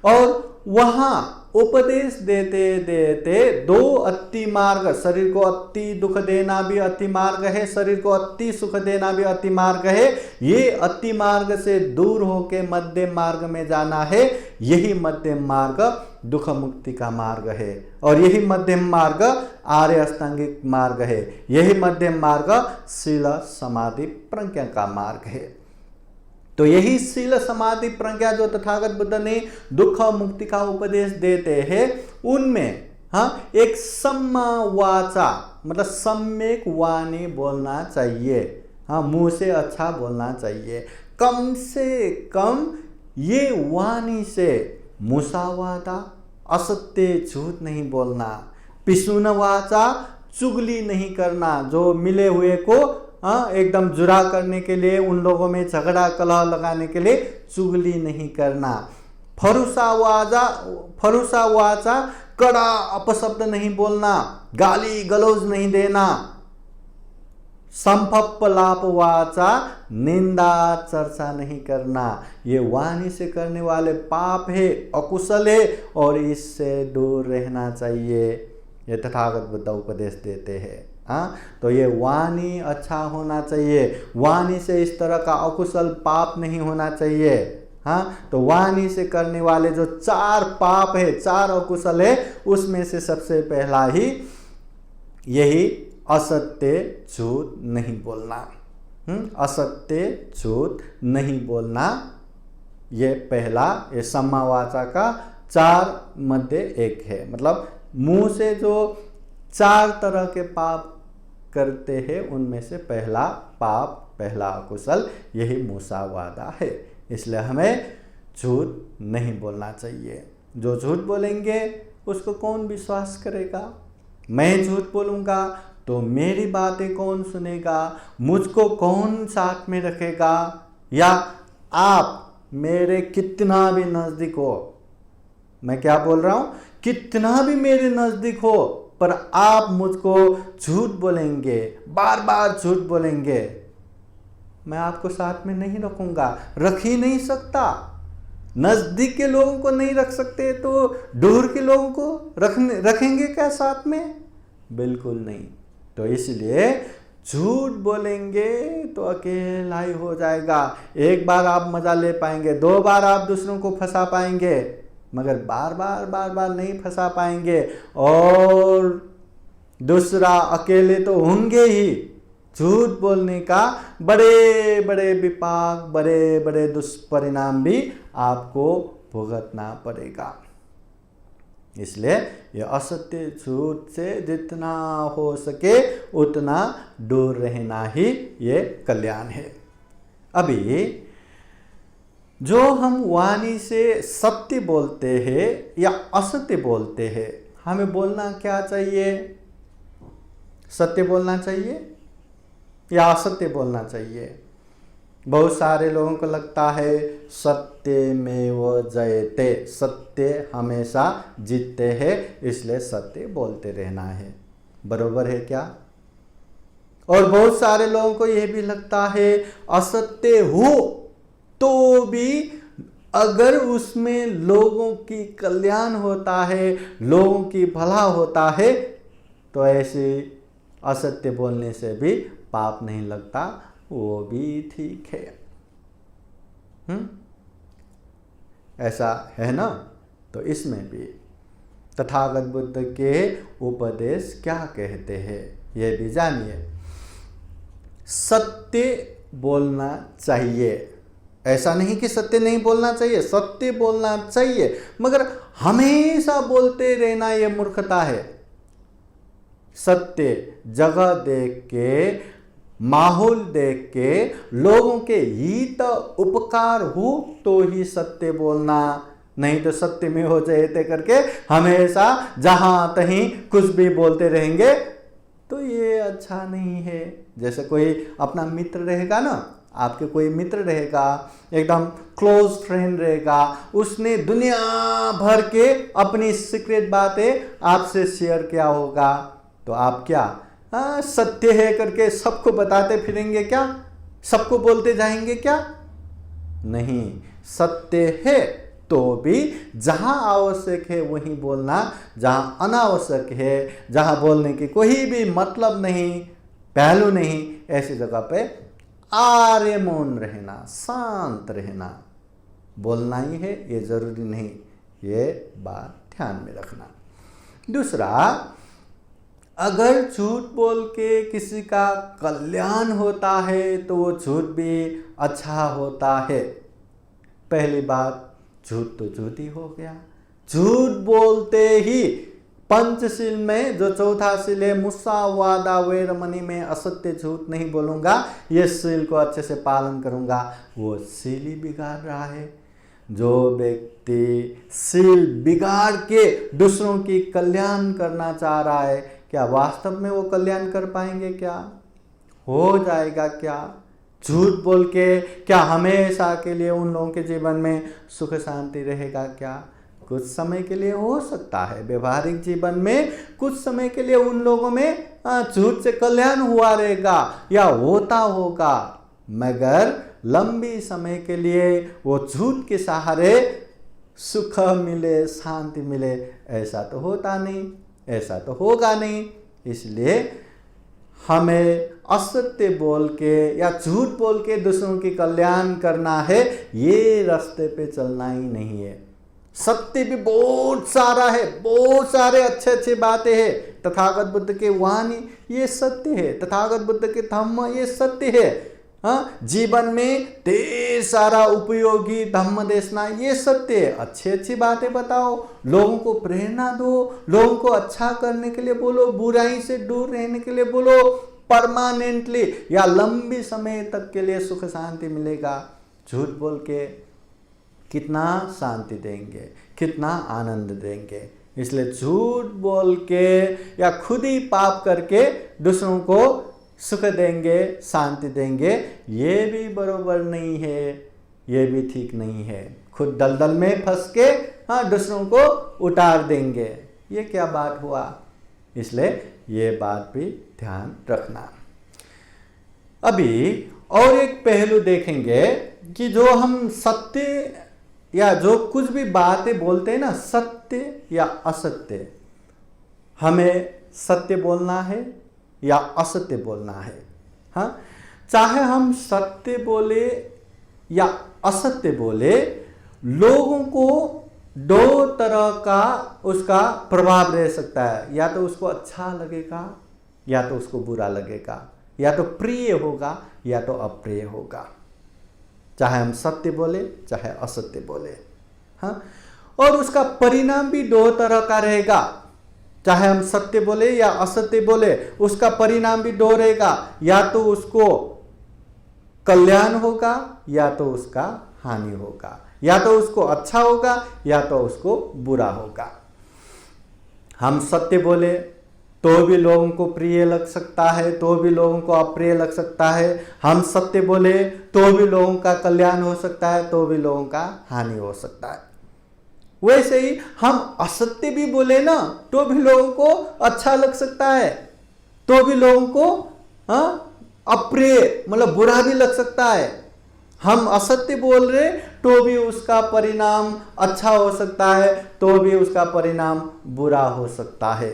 और वहां उपदेश देते देते 2 अति मार्ग, शरीर को अति दुख देना भी अति मार्ग है, शरीर को अति सुख देना भी अति मार्ग है। ये अति मार्ग से दूर होके मध्यम मार्ग में जाना है। यही मध्यम मार्ग दुख मुक्ति का मार्ग है, और यही मध्यम मार्ग आर्य अष्टांगिक मार्ग है। यही मध्यम मार्ग शील समाधि प्रज्ञा का मार्ग है। तो यही शील समाधि प्रज्ञा जो तथागत बुद्ध ने दुख मुक्ति का उपदेश देते हैं, उनमें हाँ एक सम्मा वाचा, मतलब सम्यक वाणी बोलना चाहिए। हाँ, मुंह से अच्छा बोलना चाहिए। कम से कम ये वाणी से मुसावादा, असत्य झूठ नहीं बोलना, पिसुन वाचा, चुगली नहीं करना, जो मिले हुए को एकदम जुरा करने के लिए, उन लोगों में झगड़ा कलह लगाने के लिए चुगली नहीं करना। फरुसा वाचा, कड़ा अपशब्द नहीं बोलना, गाली गलौज नहीं देना। संपलाप वाचा, निंदा चर्चा नहीं करना। ये वाणी से करने वाले पाप है, अकुशल है, और इससे दूर रहना चाहिए। ये तथागत बुद्ध उपदेश देते हैं। हाँ, तो ये वाणी अच्छा होना चाहिए। वाणी से इस तरह का अकुशल पाप नहीं होना चाहिए। हाँ, तो वाणी से करने वाले जो 4 पाप है, 4 अकुशल है, उसमें से सबसे पहला ही यही असत्य झूठ नहीं बोलना। असत्य झूठ नहीं बोलना, ये पहला, ये सम्मा वाचा का 4 मध्य एक है। मतलब मुंह से जो 4 तरह के पाप करते हैं, उनमें से पहला पाप, पहला अकुशल यही मुसावादा है। इसलिए हमें झूठ नहीं बोलना चाहिए। जो झूठ बोलेंगे उसको कौन विश्वास करेगा? मैं झूठ बोलूँगा तो मेरी बातें कौन सुनेगा? मुझको कौन साथ में रखेगा? या आप मेरे कितना भी नज़दीक हो, मैं क्या बोल रहा हूँ, कितना भी मेरे नज़दीक हो, पर आप मुझको झूठ बोलेंगे, बार बार झूठ बोलेंगे, मैं आपको साथ में नहीं रखूंगा। रख ही नहीं सकता। नजदीक के लोगों को नहीं रख सकते तो दूर के लोगों को रखेंगे क्या साथ में? बिल्कुल नहीं। तो इसलिए झूठ बोलेंगे तो अकेला ही हो जाएगा। एक बार आप मजा ले पाएंगे, 2 बार आप दूसरों को फंसा पाएंगे, मगर बार बार नहीं फंसा पाएंगे। और दूसरा, अकेले तो होंगे ही। झूठ बोलने का बड़े बड़े विपाक, बड़े बड़े दुष्परिणाम भी आपको भुगतना पड़ेगा। इसलिए ये असत्य झूठ से जितना हो सके उतना दूर रहना ही ये कल्याण है। अभी जो हम वाणी से सत्य बोलते हैं या असत्य बोलते हैं, हमें बोलना क्या चाहिए? सत्य बोलना चाहिए या असत्य बोलना चाहिए? बहुत सारे लोगों को लगता है सत्यमेव जयते, सत्य हमेशा जीतते हैं, इसलिए सत्य बोलते रहना है। बरोबर है क्या? और बहुत सारे लोगों को यह भी लगता है असत्य हो तो भी अगर उसमें लोगों की कल्याण होता है, लोगों की भला होता है, तो ऐसे असत्य बोलने से भी पाप नहीं लगता, वो भी ठीक है। ऐसा है ना? तो इसमें भी तथागत बुद्ध के उपदेश क्या कहते हैं ये भी जानिए। सत्य बोलना चाहिए, ऐसा नहीं कि सत्य नहीं बोलना चाहिए, सत्य बोलना चाहिए, मगर हमेशा बोलते रहना ये मूर्खता है। सत्य जगह देख के, माहौल देख के, लोगों के हित उपकार हो तो ही सत्य बोलना, नहीं तो सत्य में हो जाते करके हमेशा जहां तहीं कुछ भी बोलते रहेंगे तो ये अच्छा नहीं है। जैसे कोई अपना मित्र रहेगा ना, आपके कोई मित्र रहेगा, एकदम क्लोज फ्रेंड रहेगा, उसने दुनिया भर के अपनी सीक्रेट बातें आपसे शेयर किया होगा, तो आप क्या सत्य है करके सबको बताते फिरेंगे क्या? सबको बोलते जाएंगे क्या? नहीं, सत्य है तो भी जहां आवश्यक है वहीं बोलना, जहां अनावश्यक है, जहां बोलने की कोई भी मतलब नहीं, पहलू नहीं, ऐसी जगह पे आर्य मौन रहना, शांत रहना। बोलना ही है ये जरूरी नहीं, ये बात ध्यान में रखना। दूसरा, अगर झूठ बोल के किसी का कल्याण होता है तो वो झूठ भी अच्छा होता है। पहली बात, झूठ तो झूठ ही हो गया। झूठ बोलते ही पंचशील में जो चौथा शील है, मुसा वादा वेरमणि में असत्य झूठ नहीं बोलूंगा, ये शील को अच्छे से पालन करूंगा, वो शील ही बिगाड़ रहा है। जो व्यक्ति शील बिगाड़ के दूसरों की कल्याण करना चाह रहा है, क्या वास्तव में वो कल्याण कर पाएंगे? क्या हो जाएगा? क्या झूठ बोल के क्या हमेशा के लिए उन लोगों के जीवन में सुख शांति रहेगा? क्या कुछ समय के लिए हो सकता है, व्यवहारिक जीवन में कुछ समय के लिए उन लोगों में झूठ से कल्याण हुआ रहेगा या होता होगा, मगर लंबी समय के लिए वो झूठ के सहारे सुख मिले, शांति मिले, ऐसा तो होता नहीं, ऐसा तो होगा नहीं। इसलिए हमें असत्य बोल के या झूठ बोल के दूसरों की कल्याण करना है, ये रास्ते पे चलना ही नहीं है। सत्य भी बहुत सारा है, बहुत सारे अच्छे अच्छे बातें हैं। तथागत बुद्ध के वाणी ये सत्य है, तथागत बुद्ध के धम्म ये सत्य है। जीवन में ढेर सारा उपयोगी धम्म देशना ये सत्य है। अच्छी अच्छी बातें बताओ, लोगों को प्रेरणा दो, लोगों को अच्छा करने के लिए बोलो, बुराई से दूर रहने के लिए बोलो, परमानेंटली या लंबी समय तक के लिए सुख शांति मिलेगा। झूठ बोल के कितना शांति देंगे, कितना आनंद देंगे। इसलिए झूठ बोल के या खुद ही पाप करके दूसरों को सुख देंगे, शांति देंगे, ये भी बरोबर नहीं है, ये भी ठीक नहीं है। खुद दलदल में फंस के दूसरों को उतार देंगे, ये क्या बात हुआ? इसलिए ये बात भी ध्यान रखना। अभी और एक पहलू देखेंगे कि जो हम सत्य या जो कुछ भी बातें बोलते हैं ना, सत्य या असत्य, हमें सत्य बोलना है या असत्य बोलना है। हाँ, चाहे हम सत्य बोले या असत्य बोले, लोगों को दो तरह का उसका प्रभाव रह सकता है। या तो उसको अच्छा लगेगा या तो उसको बुरा लगेगा, या तो प्रिय होगा या तो अप्रिय होगा, चाहे हम सत्य बोले चाहे असत्य बोले। हाँ, और उसका परिणाम भी दो तरह का रहेगा। चाहे हम सत्य बोले या असत्य बोले, उसका परिणाम भी दो रहेगा, या तो उसको कल्याण होगा या तो उसका हानि होगा, या तो उसको अच्छा होगा या तो उसको बुरा होगा। हम सत्य बोले तो भी लोगों को प्रिय लग सकता है, तो भी लोगों को अप्रिय लग सकता है। हम सत्य बोले तो भी लोगों का कल्याण हो सकता है, तो भी लोगों का हानि हो सकता है। वैसे ही हम असत्य भी बोले ना तो भी लोगों को अच्छा लग सकता है, तो भी लोगों को अप्रिय मतलब बुरा भी लग सकता है। हम असत्य बोल रहे तो भी उसका परिणाम अच्छा हो सकता है, तो भी उसका परिणाम बुरा हो सकता है।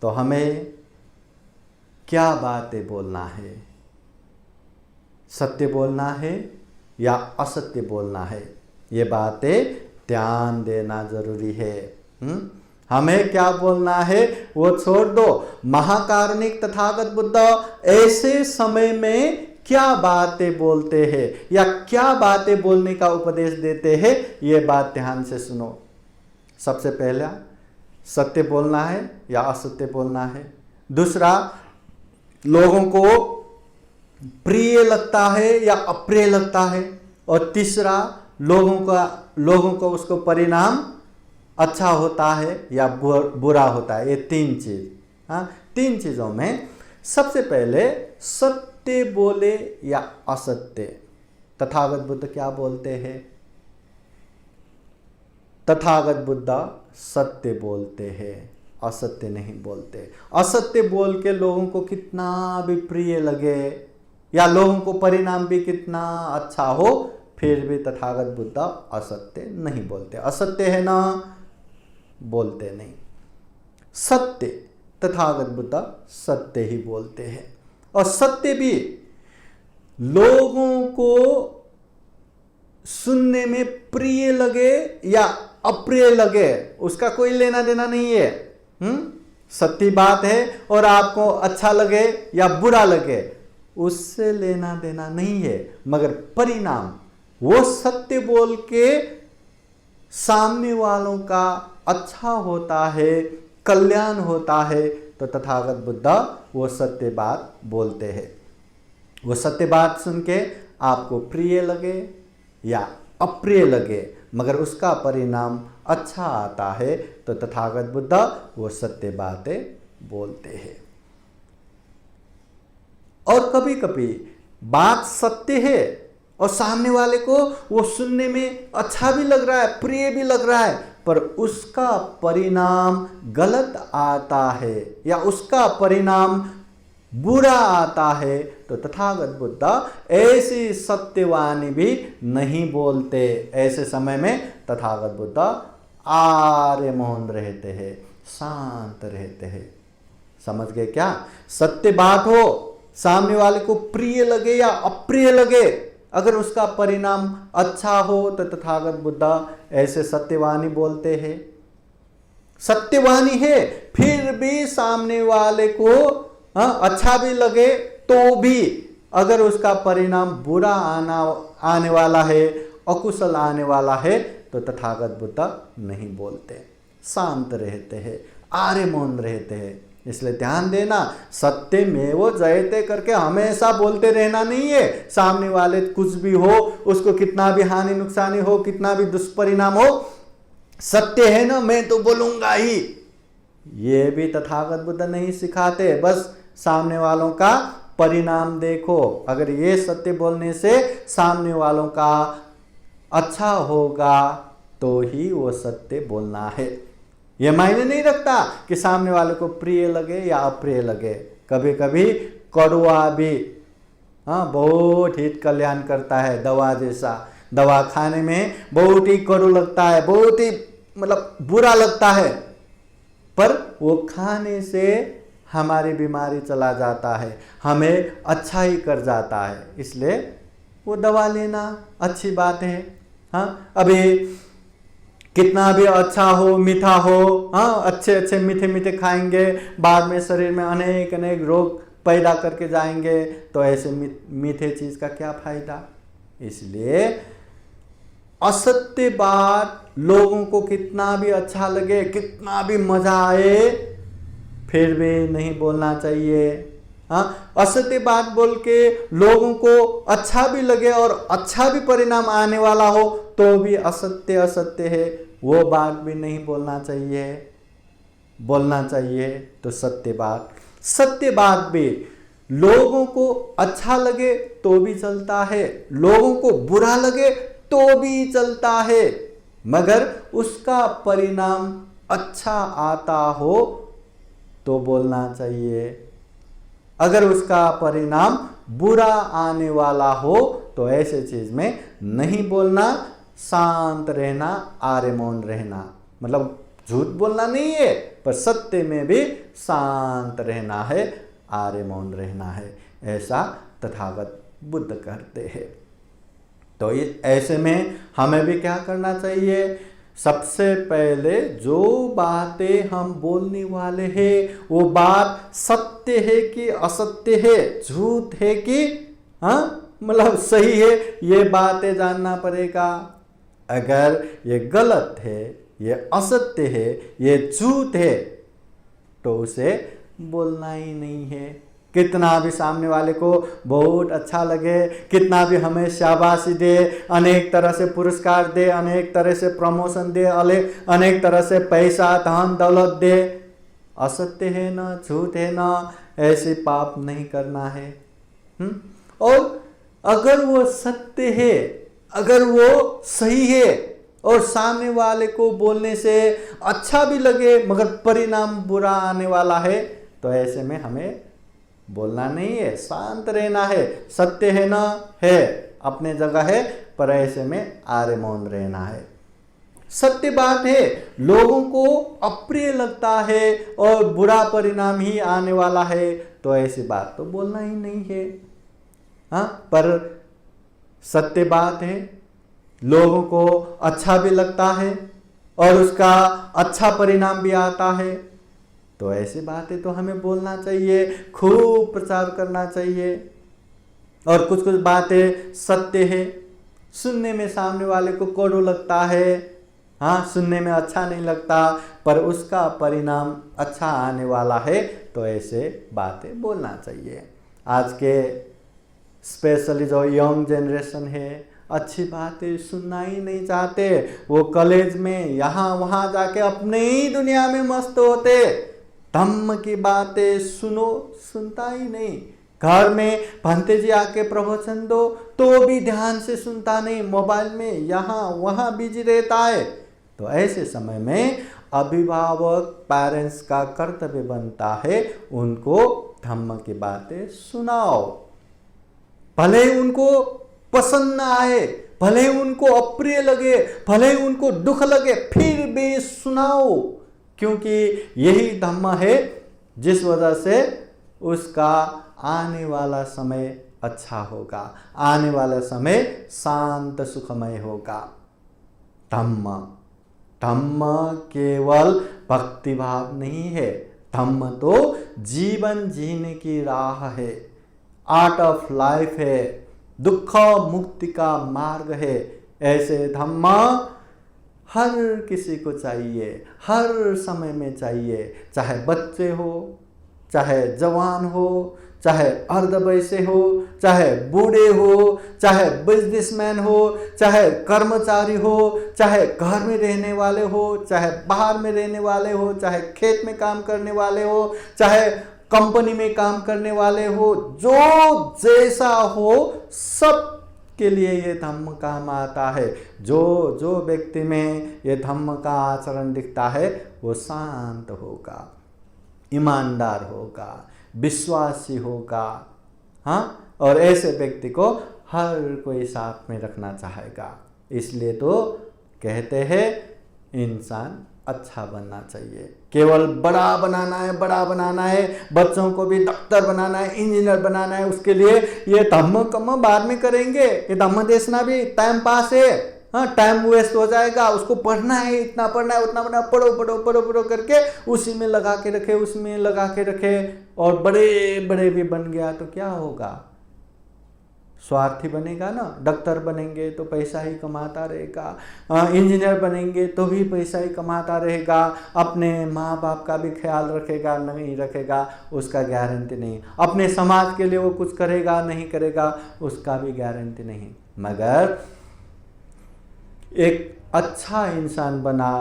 तो हमें क्या बातें बोलना है? सत्य बोलना है या असत्य बोलना है? ये बातें ध्यान देना जरूरी है। हमें क्या बोलना है वो छोड़ दो। महाकारुणिक तथागत बुद्ध ऐसे समय में क्या बातें बोलते हैं या क्या बातें बोलने का उपदेश देते हैं, ये बात ध्यान से सुनो। सबसे पहला, सत्य बोलना है या असत्य बोलना है? दूसरा, लोगों को प्रिय लगता है या अप्रिय लगता है, और तीसरा, लोगों को उसको परिणाम अच्छा होता है या बुरा होता है। ये तीन चीज, हाँ, तीन चीजों में सबसे पहले सत्य बोले या असत्य। तथागत बुद्ध क्या बोलते हैं? तथागत बुद्ध सत्य बोलते हैं, असत्य नहीं बोलते। असत्य बोल के लोगों को कितना भी प्रिय लगे या लोगों को परिणाम भी कितना अच्छा हो, फिर भी तथागत बुद्ध असत्य नहीं बोलते। असत्य है ना, बोलते नहीं। सत्य, तथागत बुद्ध सत्य ही बोलते हैं। और सत्य भी लोगों को सुनने में प्रिय लगे या अप्रिय लगे, उसका कोई लेना देना नहीं है। सत्य बात है और आपको अच्छा लगे या बुरा लगे, उससे लेना देना नहीं है। मगर परिणाम, वो सत्य बोल के सामने वालों का अच्छा होता है, कल्याण होता है, तो तथागत बुद्ध वो सत्य बात बोलते हैं। वो सत्य बात सुन के आपको प्रिय लगे या अप्रिय लगे, मगर उसका परिणाम अच्छा आता है, तो तथागत बुद्ध वो सत्य बातें बोलते हैं। और कभी कभी बात सत्य है और सामने वाले को वो सुनने में अच्छा भी लग रहा है, प्रिय भी लग रहा है, पर उसका परिणाम गलत आता है या उसका परिणाम बुरा आता है, तो तथागत बुद्ध ऐसी सत्यवाणी भी नहीं बोलते। ऐसे समय में तथागत बुद्ध आर्य मौन रहते हैं, शांत रहते हैं। समझ गए क्या? सत्य बात हो, सामने वाले को प्रिय लगे या अप्रिय लगे, अगर उसका परिणाम अच्छा हो, तो तथागत बुद्ध ऐसे सत्यवाणी बोलते हैं। सत्यवाणी है, फिर भी सामने वाले को अच्छा भी लगे, तो भी अगर उसका परिणाम बुरा आने वाला है, अकुशल आने वाला है, तो तथागत बुद्ध नहीं बोलते, शांत रहते हैं, आर्य मौन रहते हैं। इसलिए ध्यान देना, सत्य में वो जयते करके हमेशा बोलते रहना नहीं है। सामने वाले कुछ भी हो, उसको कितना भी हानि नुकसानी हो, कितना भी दुष्परिणाम हो, सत्य है ना, मैं तो बोलूंगा ही, ये भी तथागत बुद्ध नहीं सिखाते। बस सामने वालों का परिणाम देखो, अगर ये सत्य बोलने से सामने वालों का अच्छा होगा, तो ही वो सत्य बोलना है। ये मायने नहीं रखता कि सामने वाले को प्रिय लगे या अप्रिय लगे। कभी कभी कड़वा भी बहुत हित कल्याण करता है, दवा जैसा। दवा खाने में बहुत ही कड़ू लगता है, बहुत ही मतलब बुरा लगता है, पर वो खाने से हमारी बीमारी चला जाता है, हमें अच्छा ही कर जाता है। इसलिए वो दवा लेना अच्छी बात है। अभी कितना भी अच्छा हो, मीठा हो, अच्छे अच्छे मीठे मीठे खाएंगे, बाद में शरीर में अनेक अनेक रोग पैदा करके जाएंगे, तो ऐसे मीठे चीज का क्या फायदा। इसलिए असत्य बात लोगों को कितना भी अच्छा लगे, कितना भी मजा आए, फिर भी नहीं बोलना चाहिए। असत्य बात बोल के लोगों को अच्छा भी लगे और अच्छा भी परिणाम आने वाला हो, तो भी असत्य असत्य है, वो बात भी नहीं बोलना चाहिए। बोलना चाहिए तो सत्य बात भी लोगों को अच्छा लगे तो भी चलता है, लोगों को बुरा लगे तो भी चलता है, मगर उसका परिणाम अच्छा आता हो तो बोलना चाहिए। अगर उसका परिणाम बुरा आने वाला हो, तो ऐसे चीज में नहीं बोलना, शांत रहना, आर्य मौन रहना। मतलब झूठ बोलना नहीं है, पर सत्य में भी शांत रहना है, आर्य मौन रहना है। ऐसा तथागत बुद्ध करते हैं। तो ऐसे में हमें भी क्या करना चाहिए? सबसे पहले जो बातें हम बोलने वाले हैं, वो बात सत्य है कि असत्य है, झूठ है कि मतलब सही है, ये बातें जानना पड़ेगा। अगर ये गलत है, ये असत्य है, ये झूठ है, तो उसे बोलना ही नहीं है। कितना भी सामने वाले को बहुत अच्छा लगे, कितना भी हमें शाबाशी दे, अनेक तरह से पुरस्कार दे, अनेक तरह से प्रमोशन दे, अनेक तरह से पैसा धन दौलत दे, असत्य है ना, झूठ है ना, ऐसे पाप नहीं करना है। और अगर वो सत्य है, अगर वो सही है और सामने वाले को बोलने से अच्छा भी लगे मगर परिणाम बुरा आने वाला है, तो ऐसे में हमें बोलना नहीं है, शांत रहना है। सत्य है ना, है, अपने जगह है, पर ऐसे में आरे मौन रहना है। सत्य बात है, लोगों को अप्रिय लगता है और बुरा परिणाम ही आने वाला है, तो ऐसी बात तो बोलना ही नहीं है। हाँ, पर सत्य बात है, लोगों को अच्छा भी लगता है और उसका अच्छा परिणाम भी आता है, तो ऐसी बातें तो हमें बोलना चाहिए, खूब प्रचार करना चाहिए। और कुछ कुछ बातें सत्य है, सुनने में सामने वाले को कड़वा लगता है, हाँ, सुनने में अच्छा नहीं लगता, पर उसका परिणाम अच्छा आने वाला है, तो ऐसे बातें बोलना चाहिए। आज के स्पेशली जो यंग जनरेशन है, अच्छी बातें सुनना ही नहीं चाहते। वो कॉलेज में यहाँ वहाँ जाके अपने ही दुनिया में मस्त होते, धम्म की बातें सुनता ही नहीं। घर में भंते जी आके प्रवचन दो तो भी ध्यान से सुनता नहीं, मोबाइल में यहाँ वहाँ बिजी रहता है। तो ऐसे समय में अभिभावक पेरेंट्स का कर्तव्य बनता है उनको धम्म की बातें सुनाओ, भले उनको पसंद ना आए, भले उनको अप्रिय लगे, भले उनको दुख लगे, फिर भी सुनाओ, क्योंकि यही धम्म है जिस वजह से उसका आने वाला समय अच्छा होगा, आने वाला समय शांत सुखमय होगा। धम्म केवल भक्ति भाव नहीं है, धम्म तो जीवन जीने की राह है, आर्ट ऑफ लाइफ है, दुख मुक्ति का मार्ग है। ऐसे धम्म हर किसी को चाहिए, हर समय में चाहिए, चाहे बच्चे हो, चाहे जवान हो, चाहे अर्धवयस्क हो, चाहे बूढ़े हो, चाहे बिजनेसमैन हो, चाहे कर्मचारी हो, चाहे घर में रहने वाले हो, चाहे बाहर में रहने वाले हो, चाहे खेत में काम करने वाले हो, चाहे कंपनी में काम करने वाले हो, जो जैसा हो सब के लिए ये धम्म काम आता है। जो व्यक्ति में ये धम्म का आचरण दिखता है वो शांत होगा, ईमानदार होगा, विश्वासी होगा, हाँ, और ऐसे व्यक्ति को हर कोई साथ में रखना चाहेगा। इसलिए तो कहते हैं इंसान अच्छा बनना चाहिए, केवल बड़ा बनाना है, बच्चों को भी डॉक्टर बनाना है, इंजीनियर बनाना है, उसके लिए ये धम्म कम बाद में करेंगे। ये धम्म देखना भी टाइम पास है, हाँ, टाइम वेस्ट हो जाएगा। उसको पढ़ना है, इतना पढ़ना है, उतना पढ़ना, पढ़ो करके उसी में लगा के रखे और बड़े बड़े भी बन गया तो क्या होगा? स्वार्थी बनेगा ना। डॉक्टर बनेंगे तो पैसा ही कमाता रहेगा, इंजीनियर बनेंगे तो भी पैसा ही कमाता रहेगा, अपने माँ बाप का भी ख्याल रखेगा नहीं रखेगा उसका गारंटी नहीं, अपने समाज के लिए वो कुछ करेगा नहीं करेगा उसका भी गारंटी नहीं। मगर एक अच्छा इंसान बना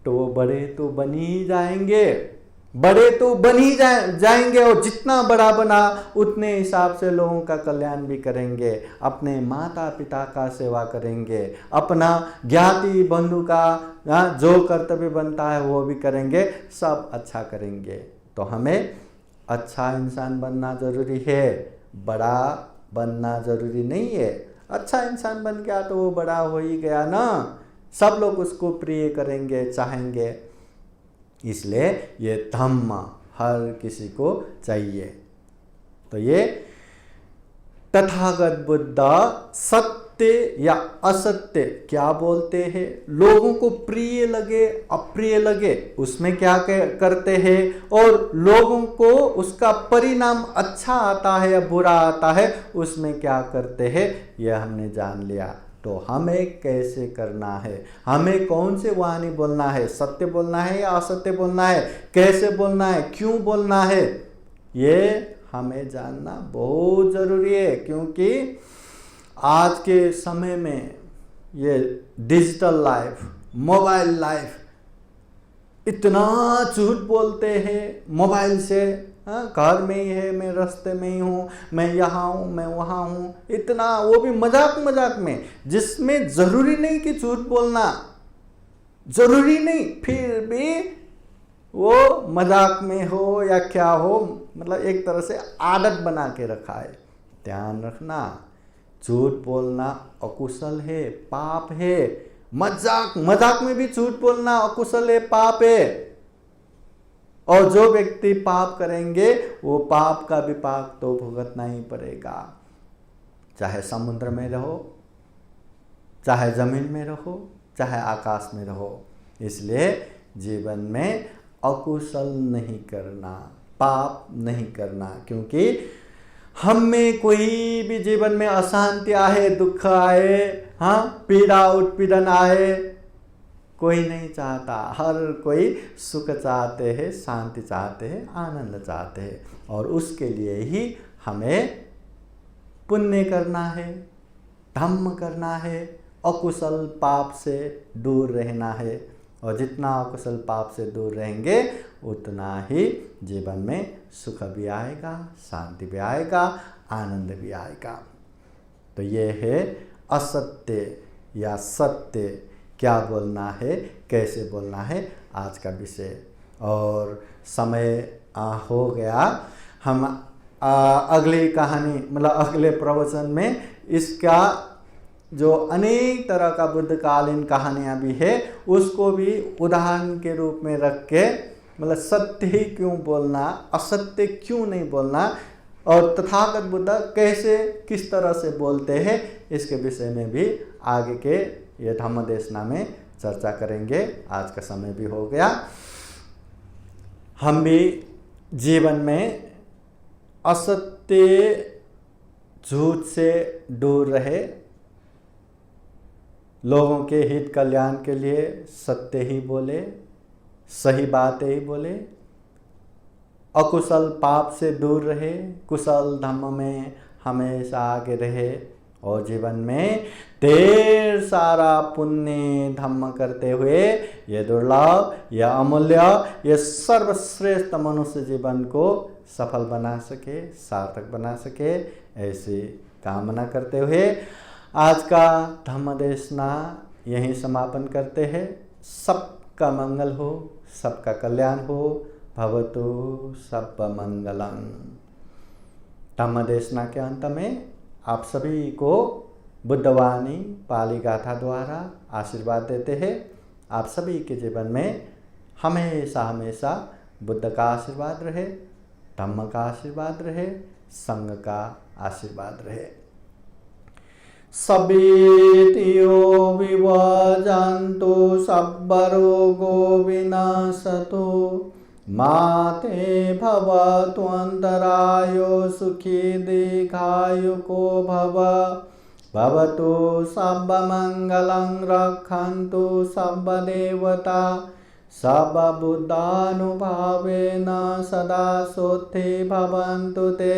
तो वो बड़े तो बन ही जाएंगे, जाएंगे और जितना बड़ा बना उतने हिसाब से लोगों का कल्याण भी करेंगे, अपने माता पिता का सेवा करेंगे, अपना ज्ञाति बंधु का जो कर्तव्य बनता है वो भी करेंगे, सब अच्छा करेंगे। तो हमें अच्छा इंसान बनना जरूरी है, बड़ा बनना जरूरी नहीं है। अच्छा इंसान बन गया तो वो बड़ा हो ही गया ना, सब लोग उसको प्रिय करेंगे, चाहेंगे। इसलिए ये धम्म हर किसी को चाहिए। तो ये तथागत बुद्ध सत्य या असत्य क्या बोलते हैं, लोगों को प्रिय लगे अप्रिय लगे उसमें क्या करते हैं, और लोगों को उसका परिणाम अच्छा आता है या बुरा आता है उसमें क्या करते हैं, यह हमने जान लिया। तो हमें कैसे करना है, हमें कौन से वाणी बोलना है, सत्य बोलना है या असत्य बोलना है, कैसे बोलना है, क्यों बोलना है, ये हमें जानना बहुत ज़रूरी है। क्योंकि आज के समय में ये डिजिटल लाइफ, मोबाइल लाइफ, इतना झूठ बोलते हैं मोबाइल से। घर में ही है, मैं रास्ते में ही हूँ, मैं यहाँ हूँ, मैं वहाँ हूँ, इतना, वो भी मजाक मजाक में, जिसमें ज़रूरी नहीं कि झूठ बोलना, ज़रूरी नहीं, फिर भी वो मजाक में हो या क्या हो, मतलब एक तरह से आदत बना के रखा है। ध्यान रखना, झूठ बोलना अकुशल है, पाप है। मजाक मजाक में भी झूठ बोलना अकुशल है, पाप है। और जो व्यक्ति पाप करेंगे वो पाप का विपाक तो भुगतना ही पड़ेगा। चाहे समुद्र में रहो, चाहे जमीन में रहो, चाहे आकाश में रहो। इसलिए जीवन में अकुशल नहीं करना, पाप नहीं करना। क्योंकि हम में कोई भी जीवन में अशांति आए, दुख आए, पीड़ा उत्पीड़न आए, कोई नहीं चाहता। हर कोई सुख चाहते हैं, शांति चाहते हैं, आनंद चाहते हैं। और उसके लिए ही हमें पुण्य करना है, धम्म करना है, अकुशल पाप से दूर रहना है। और जितना अकुशल पाप से दूर रहेंगे उतना ही जीवन में सुख भी आएगा, शांति भी आएगा, आनंद भी आएगा। तो ये है असत्य या सत्य, क्या बोलना है, कैसे बोलना है, आज का विषय। और समय हो गया, हम अगली कहानी, मतलब अगले प्रवचन में इसका जो अनेक तरह का बुद्धकालीन कहानियाँ भी है उसको भी उदाहरण के रूप में रख के, मतलब सत्य ही क्यों बोलना, असत्य क्यों नहीं बोलना, और तथागत बुद्ध कैसे, किस तरह से बोलते हैं, इसके विषय में भी आगे के ये धम्म देशना में चर्चा करेंगे। आज का समय भी हो गया। हम भी जीवन में असत्य, झूठ से दूर रहे, लोगों के हित कल्याण के लिए सत्य ही बोले, सही बातें ही बोले, अकुशल पाप से दूर रहे, कुशल धम्म में हमेशा आगे रहे, और जीवन में ढेर सारा पुण्य धम्म करते हुए ये दुर्लभ, यह अमूल्य, ये सर्वश्रेष्ठ मनुष्य जीवन को सफल बना सके, सार्थक बना सके, ऐसी कामना करते हुए आज का धम्म देशना यहीं समापन करते हैं। सबका मंगल हो, सबका कल्याण हो, भवतु सब मंगलम। धम्म देशना के अंत में आप सभी को बुद्धवाणी पाली गाथा द्वारा आशीर्वाद देते हैं। आप सभी के जीवन में हमेशा हमेशा बुद्ध का आशीर्वाद रहे, धम्म का आशीर्वाद रहे, संघ का आशीर्वाद रहे। सभीतियो विवजन्तु सब्बरोगो विनाशतो माते भवत्वन्तरायो सुखी दीर्घायुको भव। भवतु सर्वमङ्गलं रक्षन्तु सर्वदेवता सर्वबुद्धानुभावेन सदा सोत्थे भवन्तु ते।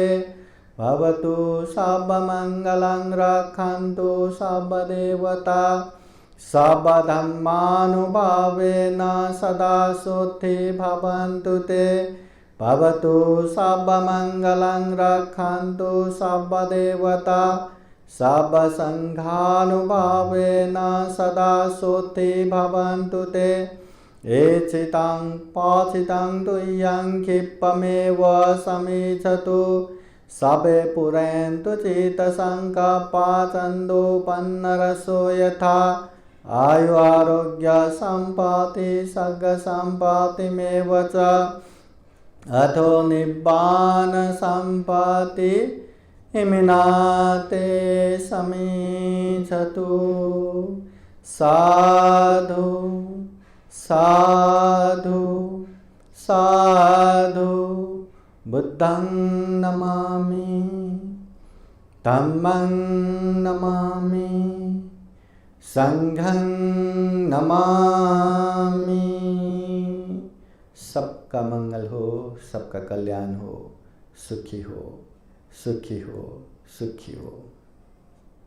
भवतु सर्वमङ्गलं रक्षन्तु सर्वदेवता सर्वधर्मानुभावेन सदा सोत्थे भवन्तु ते। भवतु सर्वमङ्गलं रक्षन्तु सर्वदेवता सर्वसङ्घानुभावेन सदा सोत्थे भवन्तु ते। एचितं पाचितं तुय्यं क्षिप्तमेव समीक्षतु सबे पुरन्तु चित्तसङ्कल्पा छन्दोपन्नरसो यथा। आयु आरोग्य सम्पत्ति सर्ग सम्पत्तिमेव च अथो निब्बान सम्पत्ति इमिनाते समीक्षतु। साधु साधु साधु। बुद्धं नमामि, धम्मं नमामि, संघं नमामि। सबका मंगल हो, सबका कल्याण हो, सुखी हो, सुखी हो, सुखी हो।